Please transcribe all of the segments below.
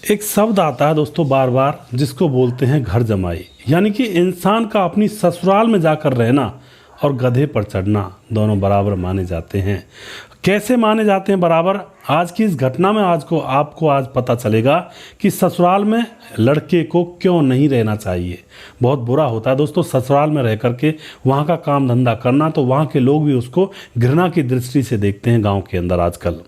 एक शब्द आता है दोस्तों बार बार, जिसको बोलते हैं घर जमाई। यानी कि इंसान का अपनी ससुराल में जाकर रहना और गधे पर चढ़ना दोनों बराबर माने जाते हैं। कैसे माने जाते हैं बराबर? आज की इस घटना में आपको आज पता चलेगा कि ससुराल में लड़के को क्यों नहीं रहना चाहिए। बहुत बुरा होता है दोस्तों ससुराल में रह करके वहाँ का काम धंधा करना, तो वहाँ के लोग भी उसको घृणा की दृष्टि से देखते हैं। गाँव के अंदर आजकल,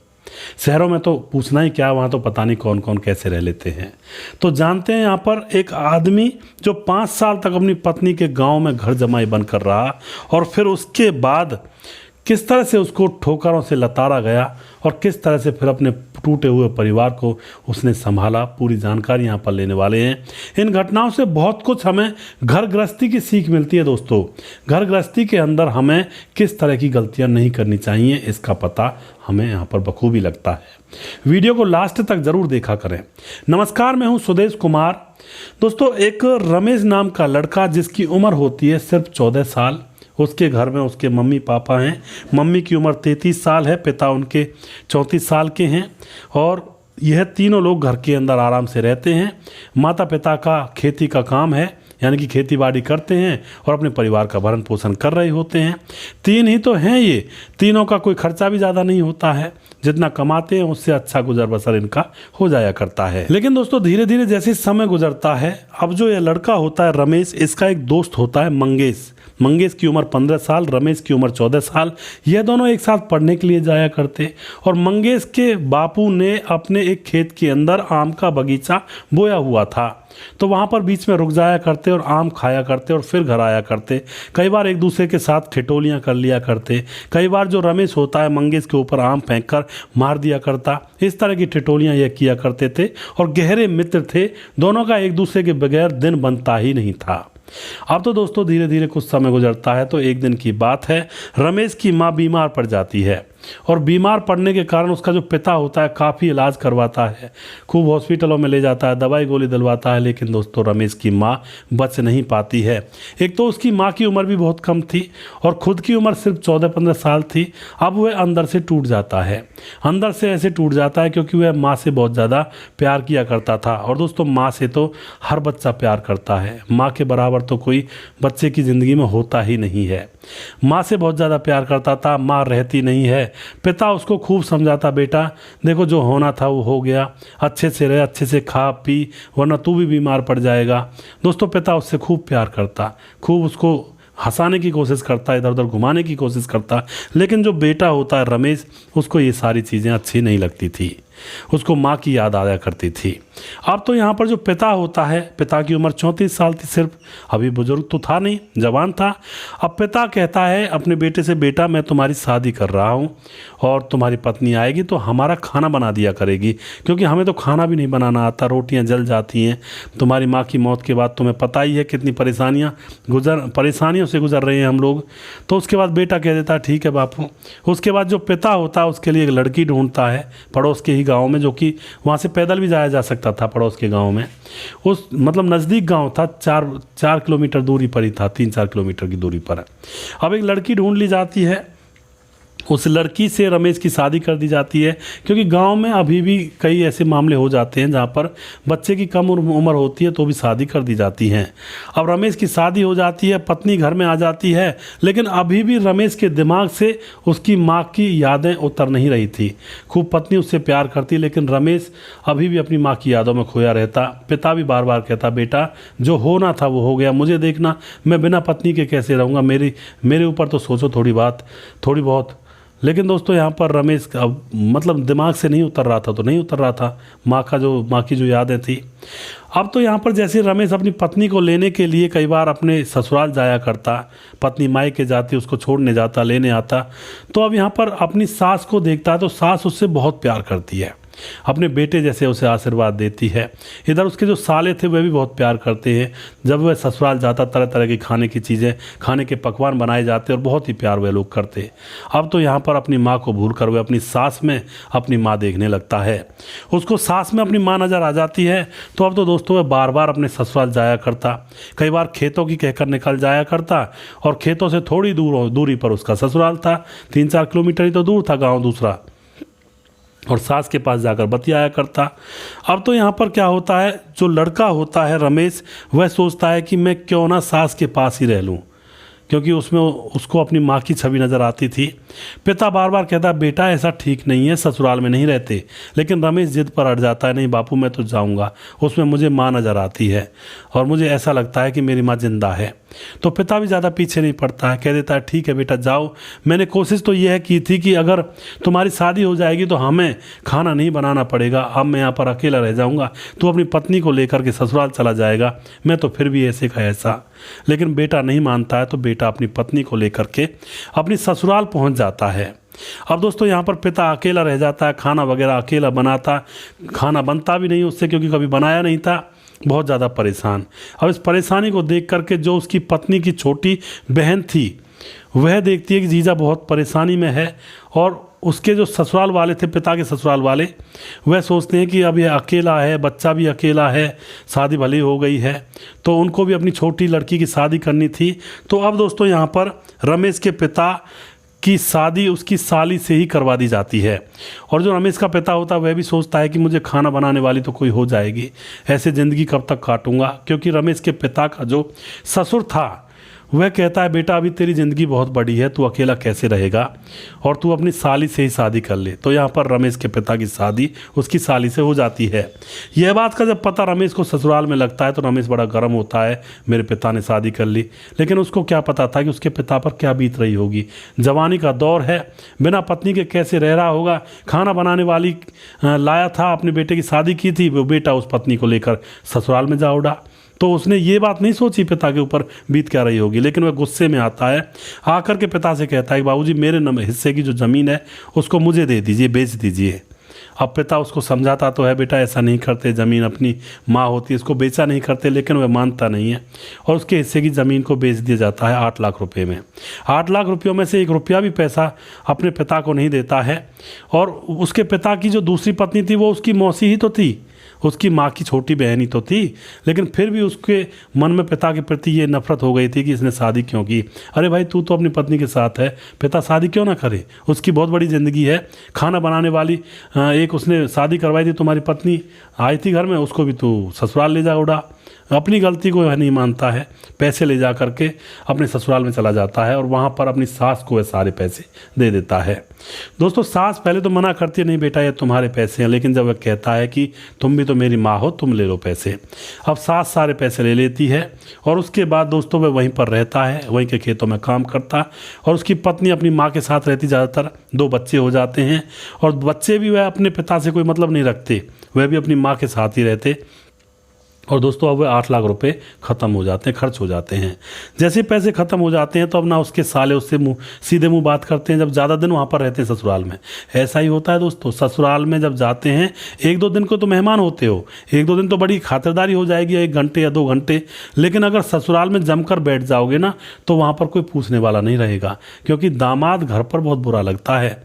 शहरों में तो पूछना ही क्या, वहाँ तो पता नहीं कौन कौन कैसे रह लेते हैं। तो जानते हैं यहाँ पर एक आदमी जो 5 साल तक अपनी पत्नी के गांव में घर जमाई बनकर रहा और फिर उसके बाद किस तरह से उसको ठोकरों से लताड़ा गया और किस तरह से फिर अपने टूटे हुए परिवार को उसने संभाला, पूरी जानकारी यहाँ पर लेने वाले हैं। इन घटनाओं से बहुत कुछ हमें घर गृहस्थी की सीख मिलती है दोस्तों। घर गृहस्थी के अंदर हमें किस तरह की गलतियाँ नहीं करनी चाहिए, इसका पता हमें यहाँ पर बखूबी लगता है। वीडियो को लास्ट तक जरूर देखा करें। नमस्कार, मैं हूँ सुदेश कुमार। दोस्तों, एक रमेश नाम का लड़का जिसकी उम्र होती है सिर्फ 14 साल। उसके घर में उसके मम्मी पापा हैं। मम्मी की उम्र 33 साल है, पिता उनके 34 साल के हैं और यह तीनों लोग घर के अंदर आराम से रहते हैं। माता पिता का खेती का काम है, यानी कि खेती बाड़ी करते हैं और अपने परिवार का भरण पोषण कर रहे होते हैं। 3 ही तो हैं ये, तीनों का कोई खर्चा भी ज़्यादा नहीं होता है। जितना कमाते हैं उससे अच्छा गुजर बसर इनका हो जाया करता है। लेकिन दोस्तों धीरे धीरे जैसे समय गुजरता है, अब जो ये लड़का होता है रमेश, इसका एक दोस्त होता है मंगेश। मंगेश की उम्र 15 साल, रमेश की उम्र 14 साल। यह दोनों एक साथ पढ़ने के लिए जाया करते और मंगेश के बापू ने अपने एक खेत के अंदर आम का बगीचा बोया हुआ था, तो वहाँ पर बीच में रुक जाया करते और आम खाया करते और फिर घर आया करते। कई बार एक दूसरे के साथ ठिठोलियाँ कर लिया करते। कई बार जो रमेश होता है मंगेश के ऊपर आम फेंक कर मार दिया करता। इस तरह की ठिठोलियाँ यह किया करते थे और गहरे मित्र थे। दोनों का एक दूसरे के बगैर दिन बनता ही नहीं था। अब तो दोस्तों धीरे धीरे कुछ समय गुजरता है, तो एक दिन की बात है, रमेश की माँ बीमार पड़ जाती है और बीमार पड़ने के कारण उसका जो पिता होता है काफ़ी इलाज करवाता है, खूब हॉस्पिटलों में ले जाता है, दवाई गोली दिलवाता है। लेकिन दोस्तों रमेश की माँ बच नहीं पाती है। एक तो उसकी माँ की उम्र भी बहुत कम थी और खुद की उम्र सिर्फ 14-15 साल थी। अब वह अंदर से टूट जाता है। अंदर से ऐसे टूट जाता है क्योंकि वह माँ से बहुत ज़्यादा प्यार किया करता था। और दोस्तों माँ से तो हर बच्चा प्यार करता है, माँ के बराबर तो कोई बच्चे की ज़िंदगी में होता ही नहीं है। माँ से बहुत ज़्यादा प्यार करता था। माँ रहती नहीं है। पिता उसको खूब समझाता, बेटा देखो जो होना था वो हो गया, अच्छे से रह, अच्छे से खा पी, वरना तू भी बीमार पड़ जाएगा। दोस्तों पिता उससे खूब प्यार करता, खूब उसको हंसाने की कोशिश करता, इधर उधर घुमाने की कोशिश करता। लेकिन जो बेटा होता है रमेश, उसको ये सारी चीज़ें अच्छी नहीं लगती थी। उसको माँ की याद आया करती थी। अब तो यहाँ पर जो पिता होता है, पिता की उम्र 34 साल थी सिर्फ, अभी बुजुर्ग तो था नहीं, जवान था। अब पिता कहता है अपने बेटे से, बेटा मैं तुम्हारी शादी कर रहा हूँ और तुम्हारी पत्नी आएगी तो हमारा खाना बना दिया करेगी, क्योंकि हमें तो खाना भी नहीं बनाना आता, रोटियाँ जल जाती हैं। तुम्हारी माँ की मौत के बाद तुम्हें पता ही है कितनी परेशानियों से गुजर रहे हैं हम लोग। तो उसके बाद बेटा कह देता है ठीक है बापू। उसके बाद जो पिता होता है उसके लिए एक लड़की ढूंढता है पड़ोस के ही गांव में, जो कि वहाँ से पैदल भी जाया जा सकता था। पड़ोस के गांव में उस मतलब नज़दीक गांव था, 4 किलोमीटर दूरी पर ही था, 3-4 किलोमीटर की दूरी पर है। अब एक लड़की ढूंढ ली जाती है, उस लड़की से रमेश की शादी कर दी जाती है, क्योंकि गांव में अभी भी कई ऐसे मामले हो जाते हैं जहां पर बच्चे की कम उम्र होती है तो भी शादी कर दी जाती हैं। अब रमेश की शादी हो जाती है, पत्नी घर में आ जाती है, लेकिन अभी भी रमेश के दिमाग से उसकी माँ की यादें उतर नहीं रही थी। खूब पत्नी उससे प्यार करती, लेकिन रमेश अभी भी अपनी माँ की यादों में खोया रहता। पिता भी बार बार कहता, बेटा जो होना था वो हो गया, मुझे देखना, मैं बिना पत्नी के कैसे रहूँगा, मेरे ऊपर तो सोचो थोड़ी बहुत। लेकिन दोस्तों यहाँ पर रमेश अब मतलब दिमाग से नहीं उतर रहा था, तो नहीं उतर रहा था माँ की जो यादें थी। अब तो यहाँ पर जैसे रमेश अपनी पत्नी को लेने के लिए कई बार अपने ससुराल जाया करता, पत्नी मायके जाती, उसको छोड़ने जाता, लेने आता, तो अब यहाँ पर अपनी सास को देखता है तो सास उससे बहुत प्यार करती है, अपने बेटे जैसे उसे आशीर्वाद देती है। इधर उसके जो साले थे वह भी बहुत प्यार करते हैं। जब वह ससुराल जाता तरह तरह की खाने की चीज़ें, खाने के पकवान बनाए जाते और बहुत ही प्यार वह लोग करते। अब तो यहाँ पर अपनी माँ को भूल कर वह अपनी सास में अपनी माँ देखने लगता है। उसको सास में अपनी माँ नज़र आ जाती है, तो अब तो दोस्तों वह बार बार अपने ससुराल जाया करता। कई बार खेतों की कहकर निकल जाया करता और खेतों से थोड़ी दूरी पर उसका ससुराल था, 3-4 किलोमीटर ही तो दूर था गाँव दूसरा। और सास के पास जाकर बतियाया करता। अब तो यहाँ पर क्या होता है, जो लड़का होता है रमेश, वह सोचता है कि मैं क्यों ना सास के पास ही रह लूँ, क्योंकि उसमें उसको अपनी माँ की छवि नज़र आती थी। पिता बार बार कहता बेटा ऐसा ठीक नहीं है, ससुराल में नहीं रहते, लेकिन रमेश जिद पर अड़ जाता है, नहीं बापू मैं तो जाऊंगा, उसमें मुझे माँ नज़र आती है और मुझे ऐसा लगता है कि मेरी माँ जिंदा है। तो पिता भी ज़्यादा पीछे नहीं पड़ता है, कह देता है ठीक है बेटा जाओ, मैंने कोशिश तो यह की थी कि अगर तुम्हारी शादी हो जाएगी तो हमें खाना नहीं बनाना पड़ेगा, अब मैं यहाँ पर अकेला रह जाऊँगा, तू अपनी पत्नी को लेकर के ससुराल चला जाएगा, मैं तो फिर भी ऐसे का ऐसा। लेकिन बेटा नहीं मानता है, तो बेटा अपनी पत्नी को लेकर के अपनी ससुराल पहुंच जाता है। अब दोस्तों यहाँ पर पिता अकेला रह जाता है, खाना वगैरह अकेला बनाता, खाना बनता भी नहीं उससे क्योंकि कभी बनाया नहीं था, बहुत ज़्यादा परेशान। अब इस परेशानी को देख करके जो उसकी पत्नी की छोटी बहन थी वह देखती है कि जीजा बहुत परेशानी में है, और उसके जो ससुराल वाले थे, पिता के ससुराल वाले, वह सोचते हैं कि अब ये अकेला है, बच्चा भी अकेला है, शादी भली हो गई है, तो उनको भी अपनी छोटी लड़की की शादी करनी थी। तो अब दोस्तों यहाँ पर रमेश के पिता की शादी उसकी साली से ही करवा दी जाती है। और जो रमेश का पिता होता है वह भी सोचता है कि मुझे खाना बनाने वाली तो कोई हो जाएगी, ऐसे ज़िंदगी कब तक काटूंगा, क्योंकि रमेश के पिता का जो ससुर था वह कहता है बेटा अभी तेरी ज़िंदगी बहुत बड़ी है, तू अकेला कैसे रहेगा, और तू अपनी साली से ही शादी कर ले। तो यहाँ पर रमेश के पिता की शादी उसकी साली से हो जाती है। यह बात का जब पता रमेश को ससुराल में लगता है तो रमेश बड़ा गर्म होता है, मेरे पिता ने शादी कर ली। लेकिन उसको क्या पता था कि उसके पिता पर क्या बीत रही होगी, जवानी का दौर है, बिना पत्नी के कैसे रह रहा होगा, खाना बनाने वाली लाया था, अपने बेटे की शादी की थी, वो बेटा उस पत्नी को लेकर ससुराल में जा उड़ा। तो उसने ये बात नहीं सोची पिता के ऊपर बीत क्या रही होगी, लेकिन वह गुस्से में आता है, आकर के पिता से कहता है कि बाबूजी मेरे हिस्से की जो ज़मीन है उसको मुझे दे दीजिए, बेच दीजिए। अब पिता उसको समझाता तो है बेटा ऐसा नहीं करते, ज़मीन अपनी माँ होती है, इसको बेचा नहीं करते, लेकिन वह मानता नहीं है और उसके हिस्से की ज़मीन को बेच दिया जाता है 8 लाख रुपए में। 8 लाख रुपयों में से 1 रुपया भी पैसा अपने पिता को नहीं देता है। और उसके पिता की जो दूसरी पत्नी थी वो उसकी मौसी ही तो थी, उसकी माँ की छोटी बहन ही तो थी, लेकिन फिर भी उसके मन में पिता के प्रति ये नफरत हो गई थी कि इसने शादी क्यों की। अरे भाई तू तो अपनी पत्नी के साथ है, पिता शादी क्यों ना करे, उसकी बहुत बड़ी ज़िंदगी है, खाना बनाने वाली एक उसने शादी करवाई थी, तुम्हारी पत्नी आई थी घर में, उसको भी तू ससुराल ले जा उड़ा। अपनी गलती को वह नहीं मानता है, पैसे ले जा करके अपने ससुराल में चला जाता है और वहाँ पर अपनी सास को वह सारे पैसे दे देता है। दोस्तों सास पहले तो मना करती है, नहीं बेटा ये तुम्हारे पैसे हैं, लेकिन जब वह कहता है कि तुम भी तो मेरी माँ हो, तुम ले लो पैसे, अब सास सारे पैसे ले लेती है। और उसके बाद दोस्तों वह वहीं पर रहता है, वहीं के खेतों में काम करता, और उसकी पत्नी अपनी माँ के साथ रहती, ज़्यादातर 2 बच्चे हो जाते हैं, और बच्चे भी वह अपने पिता से कोई मतलब नहीं रखते, वह भी अपनी माँ के साथ ही रहते। और दोस्तों अब वे 8 लाख रुपए ख़त्म हो जाते हैं, खर्च हो जाते हैं। जैसे पैसे ख़त्म हो जाते हैं तो अब ना उसके साले उससे सीधे मुंह बात करते हैं, जब ज़्यादा दिन वहाँ पर रहते हैं ससुराल में। ऐसा ही होता है दोस्तों, ससुराल में जब जाते हैं 1-2 दिन को तो मेहमान होते हो, 1-2 दिन तो बड़ी खातिरदारी हो जाएगी, 1 घंटे या 2 घंटे, लेकिन अगर ससुराल में जमकर बैठ जाओगे ना तो वहाँ पर कोई पूछने वाला नहीं रहेगा, क्योंकि दामाद घर पर बहुत बुरा लगता है।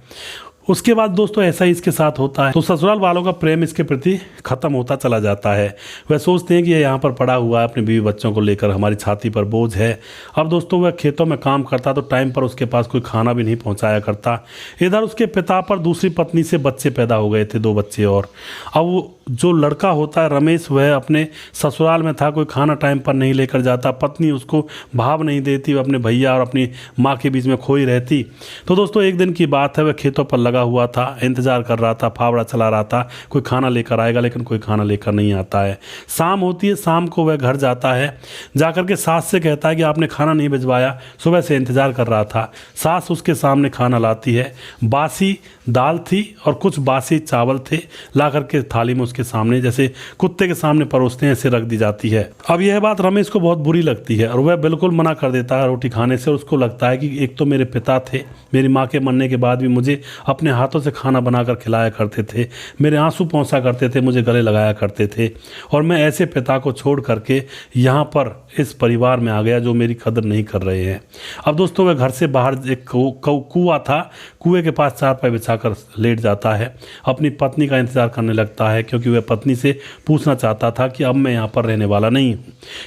उसके बाद दोस्तों ऐसा ही इसके साथ होता है, तो ससुराल वालों का प्रेम इसके प्रति खत्म होता चला जाता है। वह सोचते हैं कि ये यहाँ पर पड़ा हुआ है अपने बीवी बच्चों को लेकर, हमारी छाती पर बोझ है। अब दोस्तों वह खेतों में काम करता तो टाइम पर उसके पास कोई खाना भी नहीं पहुँचाया करता। इधर उसके पिता पर दूसरी पत्नी से बच्चे पैदा हो गए थे, 2 बच्चे। और अब वो जो लड़का होता है रमेश, वह अपने ससुराल में था, कोई खाना टाइम पर नहीं लेकर जाता, पत्नी उसको भाव नहीं देती, वह अपने भैया और अपनी माँ के बीच में खोई रहती। तो दोस्तों एक दिन की बात है, वह खेतों पर लगा हुआ था, इंतजार कर रहा था, फावड़ा चला रहा था, कोई खाना लेकर आएगा, लेकिन कोई खाना लेकर नहीं आता है। शाम होती है, शाम को वह घर जाता है, जाकर के सास से कहता है कि आपने खाना नहीं भिजवाया, सुबह से इंतजार कर रहा था। सास उसके सामने खाना लाती है, बासी दाल थी और कुछ बासी चावल थे, ला करके थाली में उसके सामने जैसे कुत्ते के सामने परोसते हैं ऐसे रख दी जाती है। अब यह बात रमेश को बहुत बुरी लगती है और वह बिल्कुल मना कर देता है रोटी खाने से। उसको लगता है कि एक तो मेरे पिता थे, मेरी माँ के मरने के बाद भी मुझे अपने हाथों से खाना बनाकर खिलाया करते थे, मेरे आंसू पहुँचा करते थे, मुझे गले लगाया करते थे, और मैं ऐसे पिता को छोड़ करके यहाँ पर इस परिवार में आ गया जो मेरी कदर नहीं कर रहे हैं। अब दोस्तों वह घर से बाहर एक कुआं था, कुएं के पास चारपाई बिछाकर लेट जाता है, अपनी पत्नी का इंतजार करने लगता है, क्योंकि क्योंकि वह पत्नी से पूछना चाहता था कि अब मैं यहाँ पर रहने वाला नहीं हूँ,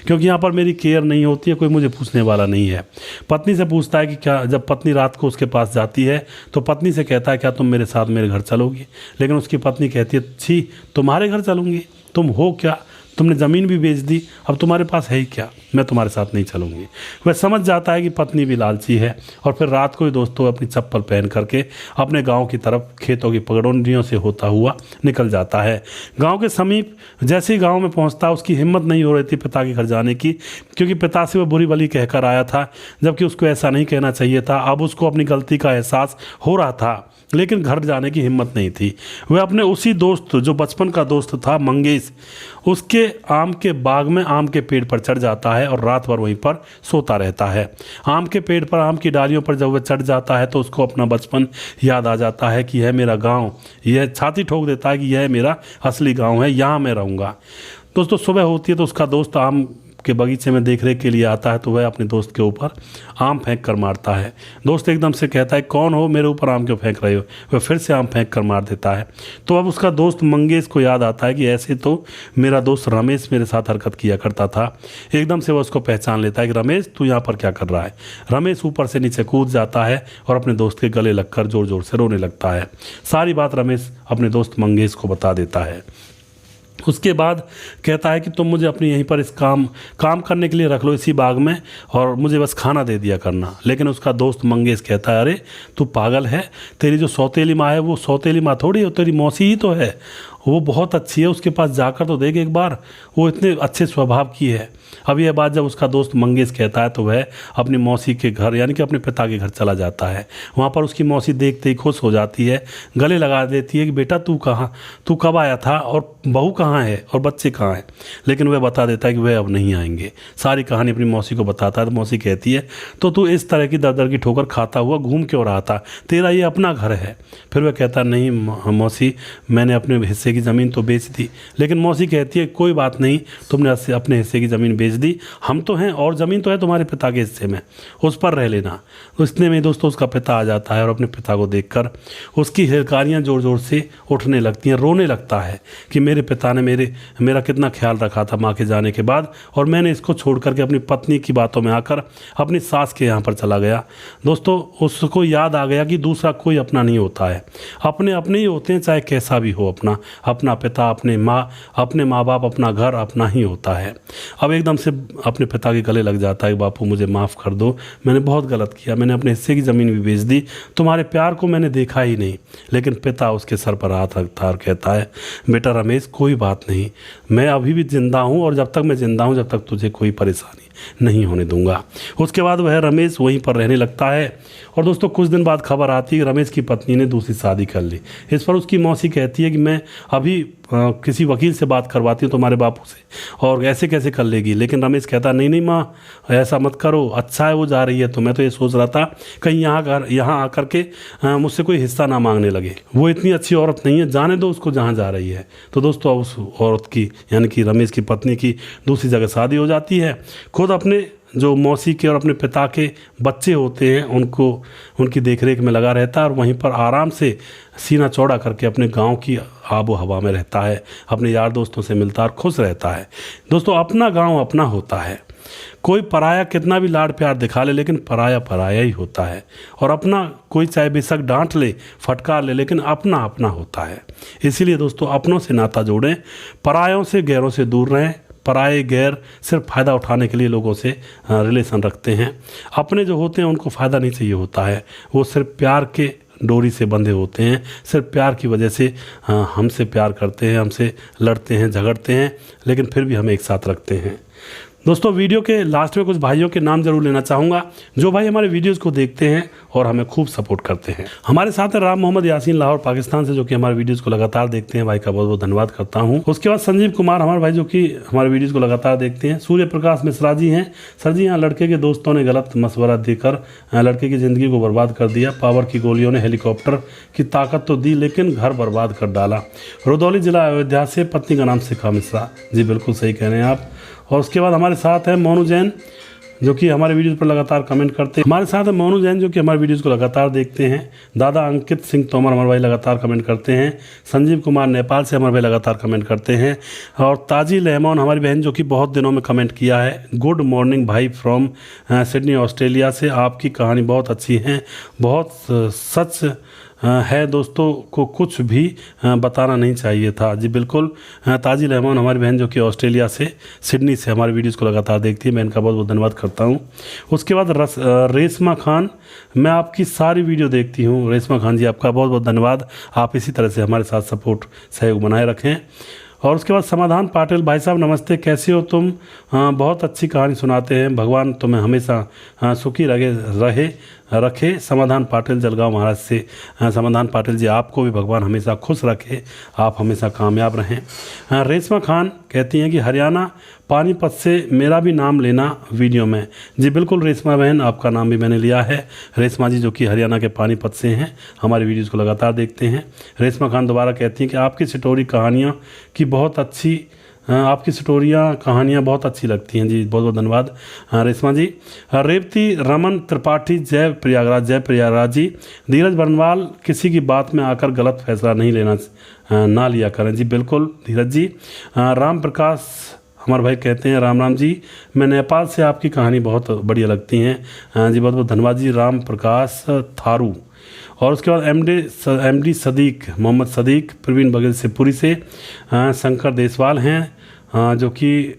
क्योंकि यहाँ पर मेरी केयर नहीं होती है, कोई मुझे पूछने वाला नहीं है। पत्नी से पूछता है कि क्या, जब पत्नी रात को उसके पास जाती है तो पत्नी से कहता है क्या तुम मेरे साथ मेरे घर चलोगी? लेकिन उसकी पत्नी कहती है छी, तुम्हारे घर चलूँगी? तुम हो क्या? तुमने ज़मीन भी बेच दी, अब तुम्हारे पास है ही क्या? मैं तुम्हारे साथ नहीं चलूँगी। वह समझ जाता है कि पत्नी भी लालची है और फिर रात को ही दोस्तों अपनी चप्पल पहन करके अपने गांव की तरफ खेतों की पगडंडियों से होता हुआ निकल जाता है। गांव के समीप जैसे ही गांव में पहुंचता, उसकी हिम्मत नहीं हो रही थी पिता के घर जाने की, क्योंकि पिता से वह बुरी भली कहकर आया था, जबकि उसको ऐसा नहीं कहना चाहिए था। अब उसको अपनी गलती का एहसास हो रहा था, लेकिन घर जाने की हिम्मत नहीं थी। वह अपने उसी दोस्त, जो बचपन का दोस्त था मंगेश, उसके आम के बाग में आम के पेड़ पर चढ़ जाता है और रात भर वहीं पर सोता रहता है। आम के पेड़ पर, आम की डालियों पर जब वह चढ़ जाता है तो उसको अपना बचपन याद आ जाता है कि यह मेरा गांव, यह छाती ठोक देता है कि यह मेरा असली गांव है, यहाँ मैं रहूँगा। दोस्तों सुबह होती है तो उसका दोस्त आम के बगीचे में देखरेख के लिए आता है, तो वह अपने दोस्त के ऊपर आम फेंक कर मारता है। दोस्त एकदम से कहता है कौन हो, मेरे ऊपर आम क्यों फेंक रहे हो? वह फिर से आम फेंक कर मार देता है। तो अब उसका दोस्त मंगेश को याद आता है कि ऐसे तो मेरा दोस्त रमेश मेरे साथ हरकत किया करता था। एकदम से वह उसको पहचान लेता है कि रमेश तू यहाँ पर क्या कर रहा है? रमेश ऊपर से नीचे कूद जाता है और अपने दोस्त के गले लगकर जोर जोर से रोने लगता है। सारी बात रमेश अपने दोस्त मंगेश को बता देता है। उसके बाद कहता है कि तुम मुझे अपनी यहीं पर इस काम करने के लिए रख लो इसी बाग में, और मुझे बस खाना दे दिया करना। लेकिन उसका दोस्त मंगेश कहता है अरे तू पागल है, तेरी जो सौतेली माँ है वो सौतेली माँ थोड़ी है, तेरी मौसी ही तो है, वो बहुत अच्छी है, उसके पास जाकर तो देख एक बार, वो इतने अच्छे स्वभाव की है। अब यह बात जब उसका दोस्त मंगेश कहता है तो वह अपनी मौसी के घर यानी कि अपने पिता के घर चला जाता है। वहाँ पर उसकी मौसी देखते ही खुश हो जाती है, गले लगा देती है कि बेटा तू कब आया था, और बहू कहाँ है और बच्चे कहाँ हैं? लेकिन वह बता देता है कि वह अब नहीं आएंगे। सारी कहानी अपनी मौसी को बताता है तो मौसी कहती है तो तू इस तरह की दर दर की ठोकर खाता हुआ घूम क्यों रहा था? तेरा ये अपना घर है। फिर वह कहता नहीं मौसी, मैंने अपने हिस्से की ज़मीन तो बेच दी। लेकिन मौसी कहती है कोई बात नहीं, तुमने अपने हिस्से की ज़मीन बेच दी, हम तो हैं और ज़मीन तो है तुम्हारे पिता के हिस्से में, उस पर रह लेना। तो इतने में दोस्तों उसका पिता आ जाता है और अपने पिता को देखकर उसकी हिलकारियाँ जोर जोर से उठने लगती हैं, रोने लगता है कि मेरे पिता ने मेरा कितना ख्याल रखा था माँ के जाने के बाद, और मैंने इसको छोड़ करके अपनी पत्नी की बातों में आकर अपनी सास के यहाँ पर चला गया। दोस्तों उसको याद आ गया कि दूसरा कोई अपना नहीं होता है, अपने अपने ही होते हैं, चाहे कैसा भी हो। अपना पिता, अपने माँ बाप, अपना घर अपना ही होता है। अब एकदम से अपने पिता के गले लग जाता है, बापू मुझे माफ़ कर दो, मैंने बहुत गलत किया, मैंने अपने हिस्से की ज़मीन भी बेच दी, तुम्हारे प्यार को मैंने देखा ही नहीं। लेकिन पिता उसके सर पर हाथ रखता और कहता है बेटा रमेश कोई बात नहीं, मैं अभी भी जिंदा हूँ, और जब तक मैं जिंदा हूँ जब तक तुझे कोई परेशानी नहीं होने दूंगा। उसके बाद वह रमेश वहीं पर रहने लगता है। और दोस्तों कुछ दिन बाद खबर आती है रमेश की पत्नी ने दूसरी शादी कर ली। इस पर उसकी मौसी कहती है कि मैं अभी किसी वकील से बात करवाती हूँ तुम्हारे बापू से, और ऐसे कैसे कर लेगी? लेकिन रमेश कहता नहीं नहीं माँ ऐसा मत करो, अच्छा है वो जा रही है, तो मैं तो ये सोच रहा था कहीं यहाँ आकर के मुझसे कोई हिस्सा ना मांगने लगे, वो इतनी अच्छी औरत नहीं है, जाने दो उसको जहाँ जा रही है। तो दोस्तों उस औरत की यानी कि रमेश की पत्नी की दूसरी जगह शादी हो जाती है। खुद अपने जो मौसी के और अपने पिता के बच्चे होते हैं उनकी देखरेख में लगा रहता है, और वहीं पर आराम से सीना चौड़ा करके अपने गांव की आबो हवा में रहता है, अपने यार दोस्तों से मिलता है और खुश रहता है। दोस्तों अपना गांव अपना होता है, कोई पराया कितना भी लाड प्यार दिखा ले लेकिन पराया पराया ही होता है, और अपना कोई चाहे बेशक डांट ले फटकार ले लेकिन अपना अपना होता है। इसीलिए दोस्तों अपनों से नाता जोड़ें, परायों से गैरों से दूर रहें। पराये गैर सिर्फ फ़ायदा उठाने के लिए लोगों से रिलेशन रखते हैं, अपने जो होते हैं उनको फ़ायदा नहीं चाहिए होता है, वो सिर्फ प्यार के डोरी से बंधे होते हैं, सिर्फ प्यार की वजह से हमसे प्यार करते हैं, हमसे लड़ते हैं झगड़ते हैं, लेकिन फिर भी हमें एक साथ रखते हैं। दोस्तों वीडियो के लास्ट में कुछ भाइयों के नाम जरूर लेना चाहूँगा जो भाई हमारे वीडियोज़ को देखते हैं और हमें खूब सपोर्ट करते हैं। हमारे साथ है राम मोहम्मद यासीन लाहौर पाकिस्तान से, जो कि हमारे वीडियोज़ को लगातार देखते हैं, भाई का बहुत बहुत धन्यवाद करता हूँ। उसके बाद संजीव कुमार हमारे भाई जो कि हमारे वीडियोज़ को लगातार देखते हैं। सूर्य प्रकाश मिश्रा जी हैं, सर जी यहाँ लड़के के दोस्तों ने गलत मशवरा देकर लड़के की ज़िंदगी को बर्बाद कर दिया, पावर की गोलियों ने हेलीकॉप्टर की ताकत तो दी लेकिन घर बर्बाद कर डाला। रुदौली जिला अयोध्या से, पत्नी का नाम शिखा मिश्रा जी, बिल्कुल सही कह रहे हैं आप। और उसके बाद हमारे साथ है मोनू जैन, जो कि हमारे वीडियोज़ पर लगातार कमेंट करते हैं। हमारे साथ है मोनू जैन जो कि हमारे वीडियोज़ को लगातार देखते हैं। दादा अंकित सिंह तोमर हमारे भाई लगातार कमेंट करते हैं। संजीव कुमार नेपाल से हमारे भाई लगातार कमेंट करते हैं। और ताजी लेमन हमारी बहन जो कि बहुत दिनों में कमेंट किया है। गुड मॉर्निंग भाई फ्रॉम सिडनी ऑस्ट्रेलिया से, आपकी कहानी बहुत अच्छी है, बहुत सच है, दोस्तों को कुछ भी बताना नहीं चाहिए था। जी बिल्कुल, ताजी रहमान हमारी बहन जो कि ऑस्ट्रेलिया से सिडनी से हमारे वीडियोस को लगातार देखती है, मैं इनका बहुत बहुत धन्यवाद करता हूँ। उसके बाद रेशमा खान, मैं आपकी सारी वीडियो देखती हूँ। रेशमा खान जी आपका बहुत बहुत धन्यवाद, आप इसी तरह से हमारे साथ सपोर्ट सहयोग बनाए रखें। और उसके बाद समाधान पाटिल, भाई साहब नमस्ते, कैसे हो तुम? बहुत अच्छी कहानी सुनाते हैं, भगवान तुम्हें हमेशा सुखी रखे। समाधान पाटिल जलगांव महाराज से। समाधान पाटिल जी आपको भी भगवान हमेशा खुश रखे, आप हमेशा कामयाब रहें। रेशमा खान कहती हैं कि हरियाणा पानीपत से मेरा भी नाम लेना वीडियो में। जी बिल्कुल रेशमा बहन, आपका नाम भी मैंने लिया है। रेशमा जी जो कि हरियाणा के पानीपत से हैं, हमारे वीडियोज़ को लगातार देखते हैं। रेशमा खान दोबारा कहती हैं कि आपकी स्टोरी कहानियाँ की बहुत अच्छी, आपकी स्टोरियाँ कहानियाँ बहुत अच्छी लगती हैं। जी बहुत बहुत धन्यवाद रेशमा जी। रेवती रमन त्रिपाठी, जय प्रयागराज जी। धीरज बरनवाल, किसी की बात में आकर गलत फैसला ना लिया करें। जी बिल्कुल धीरज जी। राम प्रकाश हमारे भाई कहते हैं राम जी, मैं नेपाल से, आपकी कहानी बहुत बढ़िया लगती हैं। जी बहुत बहुत धन्यवाद जी राम प्रकाश थारू। और उसके बाद एमडी सदीक, मोहम्मद सदीक, प्रवीण बघेल से पुरी से। शंकर देसवाल हैं जो कि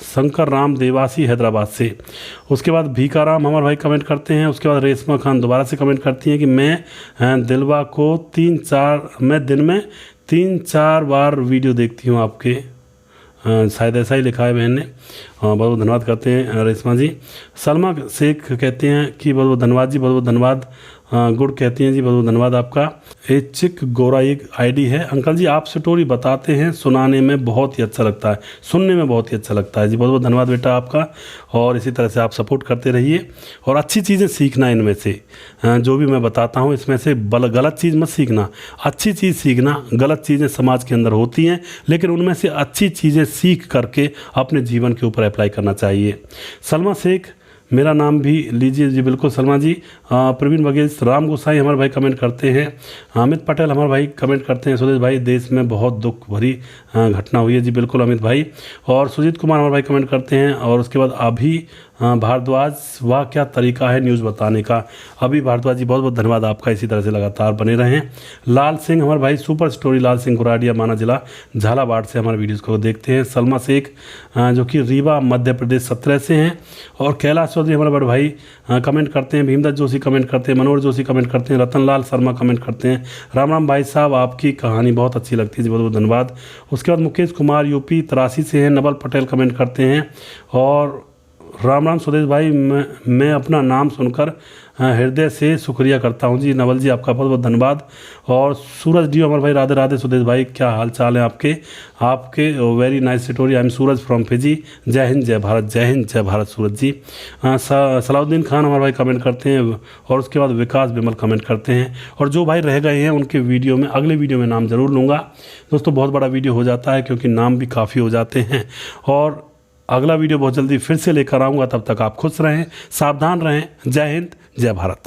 शंकर राम देवासी हैदराबाद से। उसके बाद भीकाराम हमारे भाई कमेंट करते हैं। उसके बाद रेशमा खान दोबारा से कमेंट करती हैं कि मैं दिलवा को मैं दिन में 3-4 बार वीडियो देखती हूँ आपके। शायद ऐसा ही लिखा है बहन ने। बहुत बहुत धन्यवाद करते हैं रेशमा जी। सलमा शेख कहते हैं कि बहुत बहुत धन्यवाद जी, बहुत बहुत धन्यवाद। गुड कहती हैं जी, बहुत बहुत धन्यवाद आपका। चिक गोरा एक आईडी है। अंकल जी आप स्टोरी बताते हैं, सुनाने में बहुत ही अच्छा लगता है, सुनने में बहुत ही अच्छा लगता है। जी बहुत बहुत धन्यवाद बेटा आपका, और इसी तरह से आप सपोर्ट करते रहिए और अच्छी चीज़ें सीखना इनमें से। जो भी मैं बताता हूँ इसमें से गलत चीज़ मत सीखना, अच्छी चीज़ सीखना। गलत चीज़ें समाज के अंदर होती हैं, लेकिन उनमें से अच्छी चीज़ें सीख करके अपने जीवन के ऊपर अप्लाई करना चाहिए। सलमा शेख, मेरा नाम भी लीजिए। जी बिल्कुल सलमा जी। प्रवीण बघेल, राम गोसाई हमारे भाई कमेंट करते हैं। अमित पटेल हमारे भाई कमेंट करते हैं, सुरेश भाई देश में बहुत दुख भरी घटना हुई है। जी बिल्कुल अमित भाई। और सुजीत कुमार हमारे भाई कमेंट करते हैं। और उसके बाद अभी भारद्वाज, वाह क्या तरीका है न्यूज़ बताने का। अभी भारद्वाज जी बहुत बहुत धन्यवाद आपका, इसी तरह से लगातार बने रहें। लाल सिंह हमारे भाई सुपर स्टोरी, लाल सिंह गुराडिया माना जिला झालावाड़ से हमारे वीडियोज़ को देखते हैं। सलमा शेख जो कि रीवा मध्य प्रदेश 17 से हैं। और कैलाश चौधरी हमारे बड़े भाई कमेंट करते हैं। भीमदत्त जोशी कमेंट करते हैं। मनोहर जोशी कमेंट करते हैं। रतनलाल शर्मा कमेंट करते हैं। राम भाई साहब आपकी कहानी बहुत अच्छी लगती है। जी बहुत बहुत धन्यवाद। उसके बाद मुकेश कुमार यूपी 83 से हैं। नवल पटेल कमेंट करते हैं। और राम सुदेश भाई, मैं अपना नाम सुनकर हृदय से शुक्रिया करता हूं। जी नवल जी आपका बहुत बहुत धन्यवाद। और सूरज डी हमारे भाई, राधे राधे सुदेश भाई, क्या हाल चाल है आपके very nice story. I am Suraj from Fiji. जय हिंद जय भारत, जय हिंद जय भारत सूरज जी। सलाउद्दीन खान हमारे भाई कमेंट करते हैं। और उसके बाद विकास बिमल कमेंट करते हैं। और जो भाई रह गए हैं उनके वीडियो में, अगले वीडियो में नाम ज़रूर लूँगा। दोस्तों बहुत बड़ा वीडियो हो जाता है क्योंकि नाम भी काफ़ी हो जाते हैं। और अगला वीडियो बहुत जल्दी फिर से लेकर आऊँगा, तब तक आप खुश रहें, सावधान रहें। जय हिंद जय भारत।